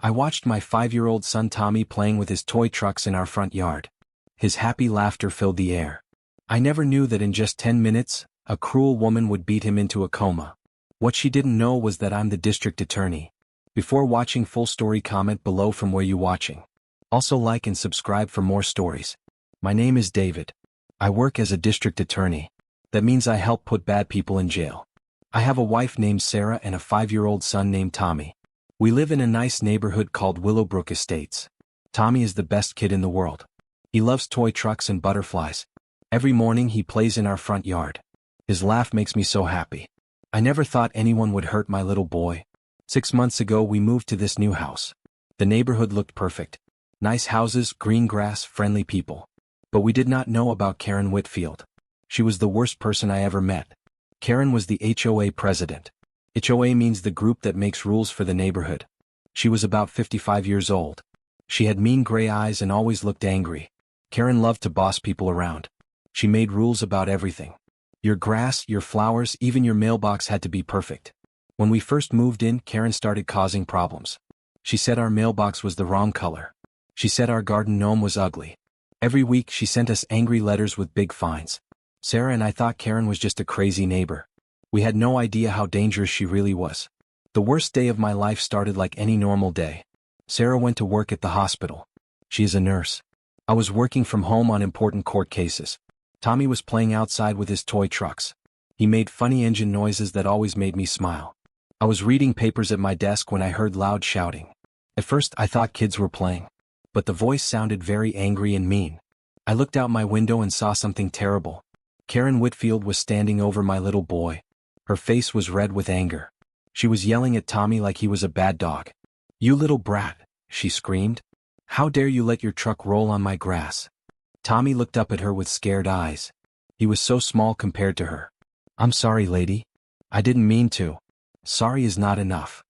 I watched my 5-year-old son Tommy playing with his toy trucks in our front yard. His happy laughter filled the air. I never knew that in just 10 minutes, a cruel woman would beat him into a coma. What she didn't know was that I'm the district attorney. Before watching full story, comment below from where you watching. Also like and subscribe for more stories. My name is David. I work as a district attorney. That means I help put bad people in jail. I have a wife named Sarah and a 5-year-old son named Tommy. We live in a nice neighborhood called Willowbrook Estates. Tommy is the best kid in the world. He loves toy trucks and butterflies. Every morning he plays in our front yard. His laugh makes me so happy. I never thought anyone would hurt my little boy. 6 months ago we moved to this new house. The neighborhood looked perfect. Nice houses, green grass, friendly people. But we did not know about Karen Whitfield. She was the worst person I ever met. Karen was the HOA president. HOA means the group that makes rules for the neighborhood. She was about 55 years old. She had mean gray eyes and always looked angry. Karen loved to boss people around. She made rules about everything. Your grass, your flowers, even your mailbox had to be perfect. When we first moved in, Karen started causing problems. She said our mailbox was the wrong color. She said our garden gnome was ugly. Every week she sent us angry letters with big fines. Sarah and I thought Karen was just a crazy neighbor. We had no idea how dangerous she really was. The worst day of my life started like any normal day. Sarah went to work at the hospital. She is a nurse. I was working from home on important court cases. Tommy was playing outside with his toy trucks. He made funny engine noises that always made me smile. I was reading papers at my desk when I heard loud shouting. At first I thought kids were playing. But the voice sounded very angry and mean. I looked out my window and saw something terrible. Karen Whitfield was standing over my little boy. Her face was red with anger. She was yelling at Tommy like he was a bad dog. "You little brat," she screamed. "How dare you let your truck roll on my grass?" Tommy looked up at her with scared eyes. He was so small compared to her. "I'm sorry, lady. I didn't mean to." "Sorry is not enough."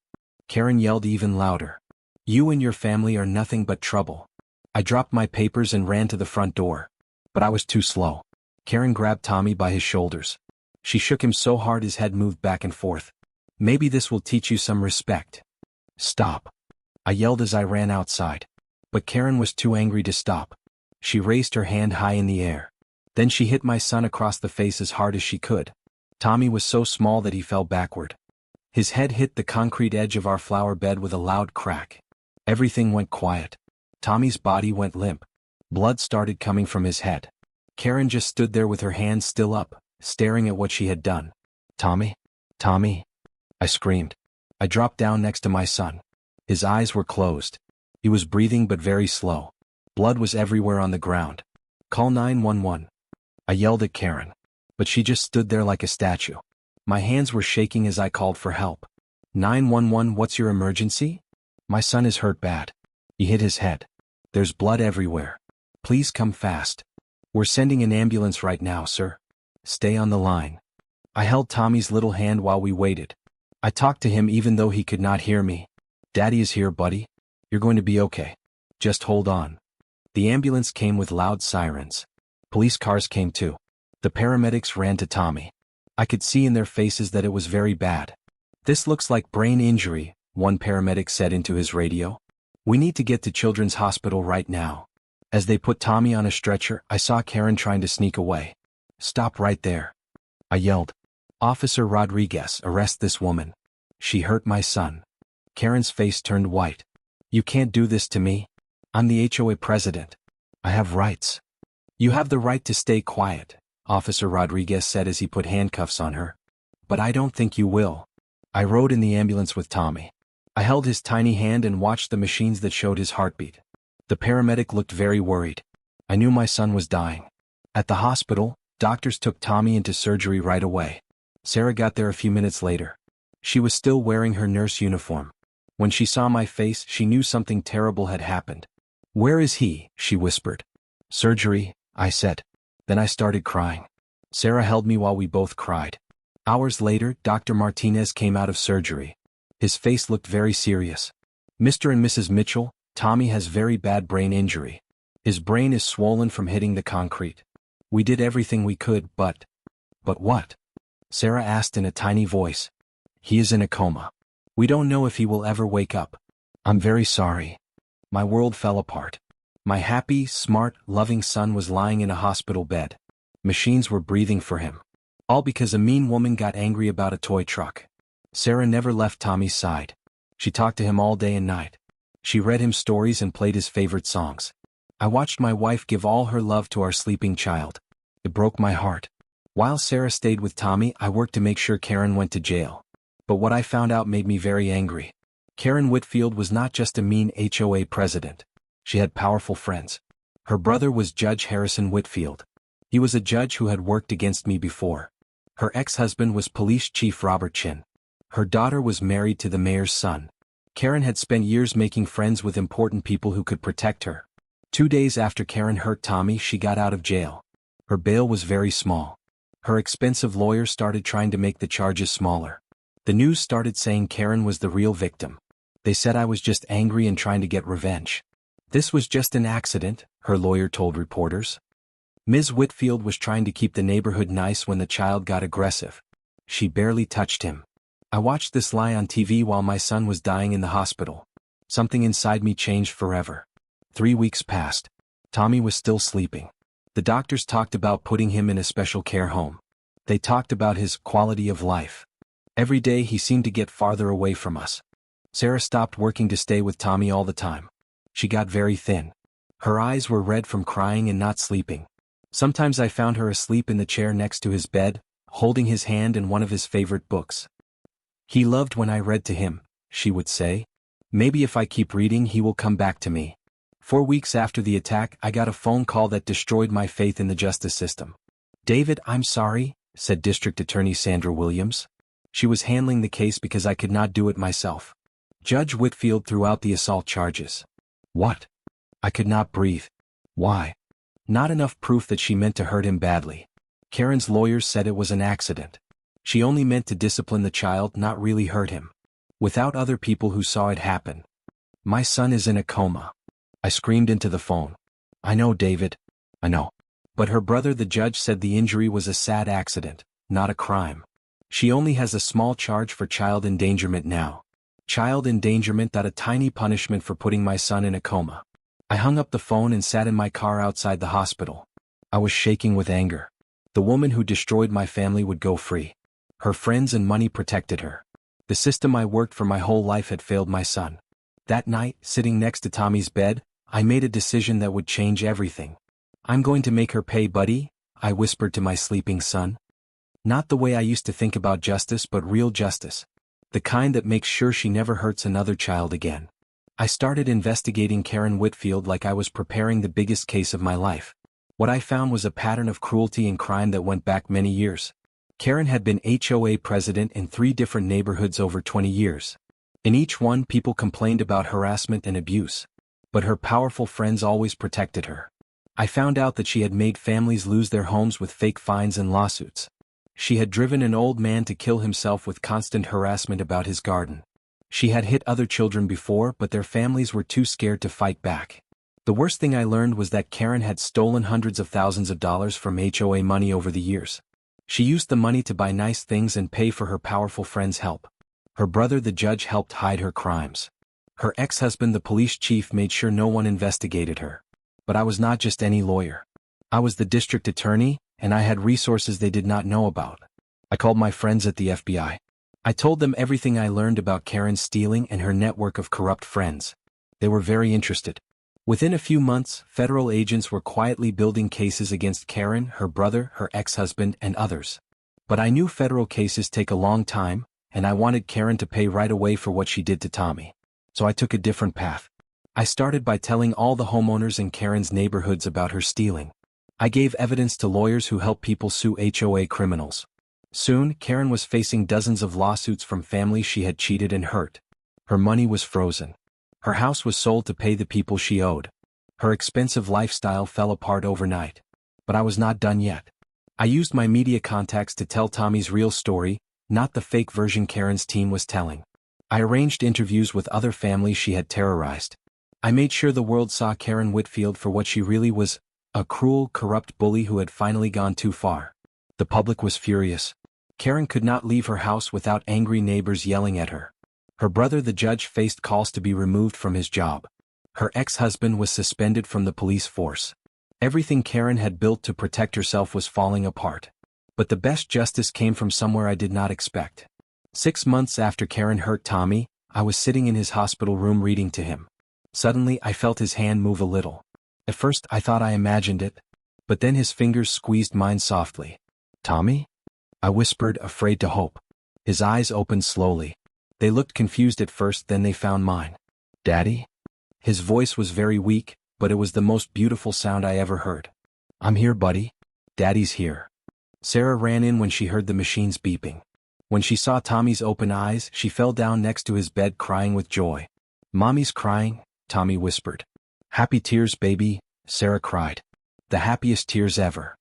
Karen yelled even louder. "You and your family are nothing but trouble." I dropped my papers and ran to the front door. But I was too slow. Karen grabbed Tommy by his shoulders. She shook him so hard his head moved back and forth. "Maybe this will teach you some respect." "Stop," I yelled as I ran outside. But Karen was too angry to stop. She raised her hand high in the air. Then she hit my son across the face as hard as she could. Tommy was so small that he fell backward. His head hit the concrete edge of our flower bed with a loud crack. Everything went quiet. Tommy's body went limp. Blood started coming from his head. Karen just stood there with her hands still up, staring at what she had done. "Tommy? Tommy?" I screamed. I dropped down next to my son. His eyes were closed. He was breathing but very slow. Blood was everywhere on the ground. "Call 911. I yelled at Karen. But she just stood there like a statue. My hands were shaking as I called for help. 911, what's your emergency?" "My son is hurt bad. He hit his head. There's blood everywhere. Please come fast." "We're sending an ambulance right now, sir." "Stay on the line." I held Tommy's little hand while we waited. I talked to him even though he could not hear me. "Daddy is here, buddy. You're going to be okay. Just hold on." The ambulance came with loud sirens. Police cars came too. The paramedics ran to Tommy. I could see in their faces that it was very bad. "This looks like brain injury," one paramedic said into his radio. "We need to get to Children's Hospital right now." As they put Tommy on a stretcher, I saw Karen trying to sneak away. "Stop right there," I yelled. "Officer Rodriguez, arrest this woman. She hurt my son." Karen's face turned white. "You can't do this to me. I'm the HOA president. I have rights." "You have the right to stay quiet," Officer Rodriguez said as he put handcuffs on her. "But I don't think you will." I rode in the ambulance with Tommy. I held his tiny hand and watched the machines that showed his heartbeat. The paramedic looked very worried. I knew my son was dying. At the hospital, doctors took Tommy into surgery right away. Sarah got there a few minutes later. She was still wearing her nurse uniform. When she saw my face, she knew something terrible had happened. "Where is he?" she whispered. "Surgery," I said. Then I started crying. Sarah held me while we both cried. Hours later, Dr. Martinez came out of surgery. His face looked very serious. "Mr. and Mrs. Mitchell, Tommy has very bad brain injury. His brain is swollen from hitting the concrete. We did everything we could, but..." "But what?" Sarah asked in a tiny voice. "He is in a coma. We don't know if he will ever wake up." I'm very sorry. My world fell apart. My happy, smart, loving son was lying in a hospital bed. Machines were breathing for him. All because a mean woman got angry about a toy truck. Sarah never left Tommy's side. She talked to him all day and night. She read him stories and played his favorite songs. I watched my wife give all her love to our sleeping child. It broke my heart. While Sarah stayed with Tommy, I worked to make sure Karen went to jail. But what I found out made me very angry. Karen Whitfield was not just a mean HOA president. She had powerful friends. Her brother was Judge Harrison Whitfield. He was a judge who had worked against me before. Her ex-husband was Police Chief Robert Chin. Her daughter was married to the mayor's son. Karen had spent years making friends with important people who could protect her. 2 days after Karen hurt Tommy, she got out of jail. Her bail was very small. Her expensive lawyer started trying to make the charges smaller. The news started saying Karen was the real victim. They said I was just angry and trying to get revenge. This was just an accident, her lawyer told reporters. Ms. Whitfield was trying to keep the neighborhood nice when the child got aggressive. She barely touched him. I watched this lie on TV while my son was dying in the hospital. Something inside me changed forever. 3 weeks passed. Tommy was still sleeping. The doctors talked about putting him in a special care home. They talked about his quality of life. Every day he seemed to get farther away from us. Sarah stopped working to stay with Tommy all the time. She got very thin. Her eyes were red from crying and not sleeping. Sometimes I found her asleep in the chair next to his bed, holding his hand and one of his favorite books. He loved when I read to him, she would say. Maybe if I keep reading he will come back to me. 4 weeks after the attack, I got a phone call that destroyed my faith in the justice system. "David, I'm sorry," said District Attorney Sandra Williams. She was handling the case because I could not do it myself. Judge Whitfield threw out the assault charges. What? I could not breathe. Why? Not enough proof that she meant to hurt him badly. Karen's lawyers said it was an accident. She only meant to discipline the child, not really hurt him. Without other people who saw it happen. My son is in a coma. I screamed into the phone. I know, David. I know. But her brother, the judge, said the injury was a sad accident, not a crime. She only has a small charge for child endangerment now. Child endangerment, a tiny punishment for putting my son in a coma. I hung up the phone and sat in my car outside the hospital. I was shaking with anger. The woman who destroyed my family would go free. Her friends and money protected her. The system I worked for my whole life had failed my son. That night, sitting next to Tommy's bed, I made a decision that would change everything. I'm going to make her pay, buddy, I whispered to my sleeping son. Not the way I used to think about justice, but real justice. The kind that makes sure she never hurts another child again. I started investigating Karen Whitfield like I was preparing the biggest case of my life. What I found was a pattern of cruelty and crime that went back many years. Karen had been HOA president in 3 different neighborhoods over 20 years. In each one, people complained about harassment and abuse. But her powerful friends always protected her. I found out that she had made families lose their homes with fake fines and lawsuits. She had driven an old man to kill himself with constant harassment about his garden. She had hit other children before, but their families were too scared to fight back. The worst thing I learned was that Karen had stolen hundreds of thousands of dollars from HOA money over the years. She used the money to buy nice things and pay for her powerful friends' help. Her brother, the judge, helped hide her crimes. Her ex-husband, the police chief, made sure no one investigated her. But I was not just any lawyer. I was the district attorney, and I had resources they did not know about. I called my friends at the FBI. I told them everything I learned about Karen's stealing and her network of corrupt friends. They were very interested. Within a few months, federal agents were quietly building cases against Karen, her brother, her ex-husband, and others. But I knew federal cases take a long time, and I wanted Karen to pay right away for what she did to Tommy. So I took a different path. I started by telling all the homeowners in Karen's neighborhoods about her stealing. I gave evidence to lawyers who help people sue HOA criminals. Soon, Karen was facing dozens of lawsuits from families she had cheated and hurt. Her money was frozen. Her house was sold to pay the people she owed. Her expensive lifestyle fell apart overnight. But I was not done yet. I used my media contacts to tell Tommy's real story, not the fake version Karen's team was telling. I arranged interviews with other families she had terrorized. I made sure the world saw Karen Whitfield for what she really was, a cruel, corrupt bully who had finally gone too far. The public was furious. Karen could not leave her house without angry neighbors yelling at her. Her brother the judge faced calls to be removed from his job. Her ex-husband was suspended from the police force. Everything Karen had built to protect herself was falling apart. But the best justice came from somewhere I did not expect. 6 months after Karen hurt Tommy, I was sitting in his hospital room reading to him. Suddenly I felt his hand move a little. At first I thought I imagined it, but then his fingers squeezed mine softly. "Tommy?" I whispered, afraid to hope. His eyes opened slowly. They looked confused at first, then they found mine. "Daddy?" His voice was very weak, but it was the most beautiful sound I ever heard. "I'm here, buddy. Daddy's here." Sarah ran in when she heard the machines beeping. When she saw Tommy's open eyes, she fell down next to his bed crying with joy. "Mommy's crying," Tommy whispered. "Happy tears, baby," Sarah cried. The happiest tears ever.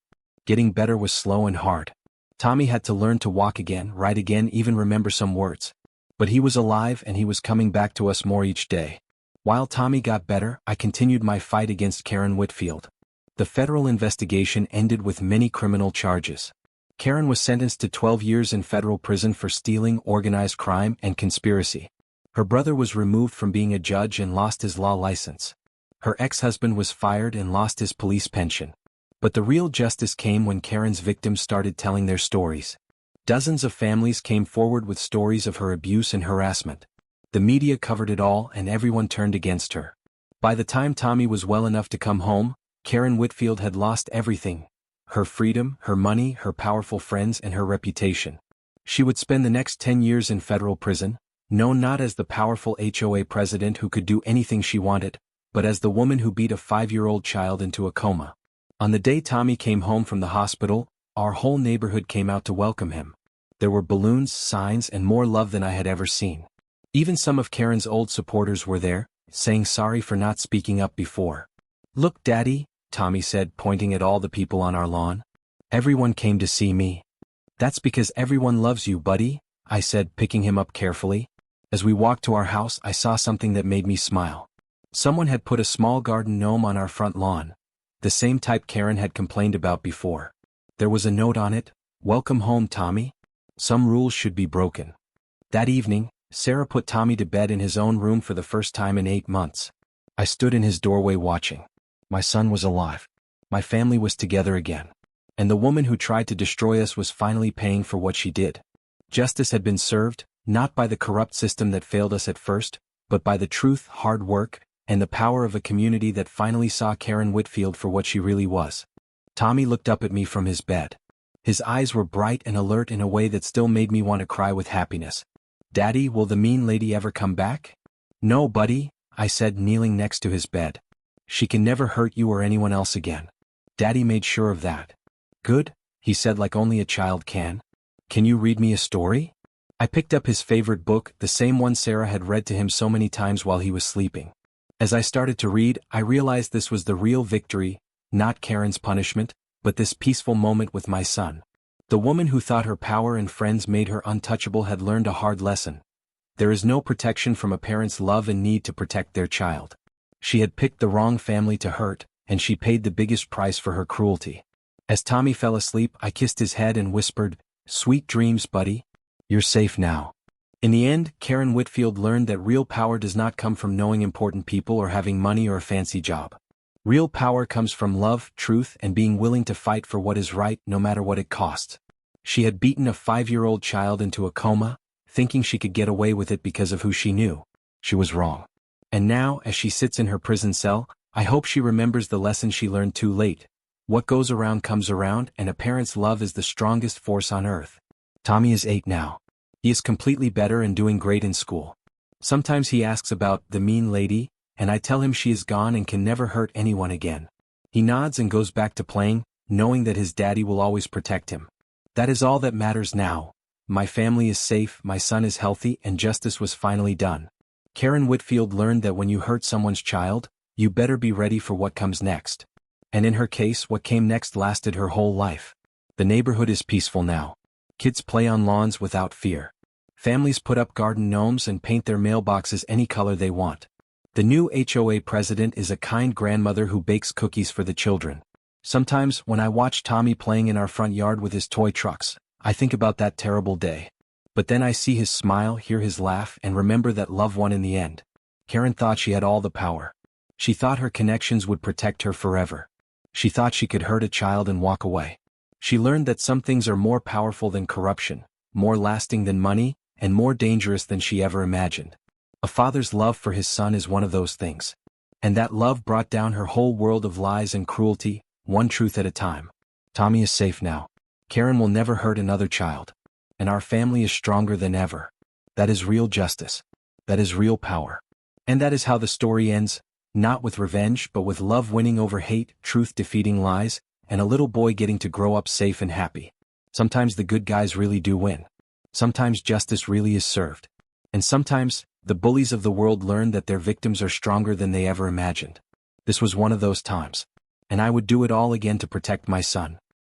Getting better was slow and hard. Tommy had to learn to walk again, write again, even remember some words. But he was alive and he was coming back to us more each day. While Tommy got better, I continued my fight against Karen Whitfield. The federal investigation ended with many criminal charges. Karen was sentenced to 12 years in federal prison for stealing, organized crime, and conspiracy. Her brother was removed from being a judge and lost his law license. Her ex-husband was fired and lost his police pension. But the real justice came when Karen's victims started telling their stories. Dozens of families came forward with stories of her abuse and harassment. The media covered it all and everyone turned against her. By the time Tommy was well enough to come home, Karen Whitfield had lost everything: her freedom, her money, her powerful friends, and her reputation. She would spend the next 10 years in federal prison, known not as the powerful HOA president who could do anything she wanted, but as the woman who beat a 5-year-old child into a coma. On the day Tommy came home from the hospital, our whole neighborhood came out to welcome him. There were balloons, signs, and more love than I had ever seen. Even some of Karen's old supporters were there, saying sorry for not speaking up before. "Look, Daddy," Tommy said, pointing at all the people on our lawn. "Everyone came to see me." "That's because everyone loves you, buddy," I said, picking him up carefully. As we walked to our house, I saw something that made me smile. Someone had put a small garden gnome on our front lawn, the same type Karen had complained about before. There was a note on it: "Welcome home, Tommy. Some rules should be broken." That evening, Sarah put Tommy to bed in his own room for the first time in 8 months. I stood in his doorway watching. My son was alive. My family was together again. And the woman who tried to destroy us was finally paying for what she did. Justice had been served, not by the corrupt system that failed us at first, but by the truth, hard work, and the power of a community that finally saw Karen Whitfield for what she really was. Tommy looked up at me from his bed. His eyes were bright and alert in a way that still made me want to cry with happiness. "Daddy, will the mean lady ever come back?" "No, buddy," I said, kneeling next to his bed. "She can never hurt you or anyone else again. Daddy made sure of that." "Good," he said like only a child can. "Can you read me a story?" I picked up his favorite book, the same one Sarah had read to him so many times while he was sleeping. As I started to read, I realized this was the real victory, not Karen's punishment, but this peaceful moment with my son. The woman who thought her power and friends made her untouchable had learned a hard lesson. There is no protection from a parent's love and need to protect their child. She had picked the wrong family to hurt, and she paid the biggest price for her cruelty. As Tommy fell asleep, I kissed his head and whispered, "Sweet dreams, buddy. You're safe now." In the end, Karen Whitfield learned that real power does not come from knowing important people or having money or a fancy job. Real power comes from love, truth, and being willing to fight for what is right no matter what it costs. She had beaten a 5-year-old child into a coma, thinking she could get away with it because of who she knew. She was wrong. And now, as she sits in her prison cell, I hope she remembers the lesson she learned too late. What goes around comes around, and a parent's love is the strongest force on earth. Tommy is 8 now. He is completely better and doing great in school. Sometimes he asks about the mean lady, and I tell him she is gone and can never hurt anyone again. He nods and goes back to playing, knowing that his daddy will always protect him. That is all that matters now. My family is safe, my son is healthy, and justice was finally done. Karen Whitfield learned that when you hurt someone's child, you better be ready for what comes next. And in her case, what came next lasted her whole life. The neighborhood is peaceful now. Kids play on lawns without fear. Families put up garden gnomes and paint their mailboxes any color they want. The new HOA president is a kind grandmother who bakes cookies for the children. Sometimes, when I watch Tommy playing in our front yard with his toy trucks, I think about that terrible day. But then I see his smile, hear his laugh, and remember that love won in the end. Karen thought she had all the power. She thought her connections would protect her forever. She thought she could hurt a child and walk away. She learned that some things are more powerful than corruption, more lasting than money, and more dangerous than she ever imagined. A father's love for his son is one of those things. And that love brought down her whole world of lies and cruelty, one truth at a time. Tommy is safe now. Karen will never hurt another child. And our family is stronger than ever. That is real justice. That is real power. And that is how the story ends, not with revenge but with love winning over hate, truth defeating lies, and a little boy getting to grow up safe and happy. Sometimes the good guys really do win. Sometimes justice really is served. And sometimes, the bullies of the world learn that their victims are stronger than they ever imagined. This was one of those times. And I would do it all again to protect my son.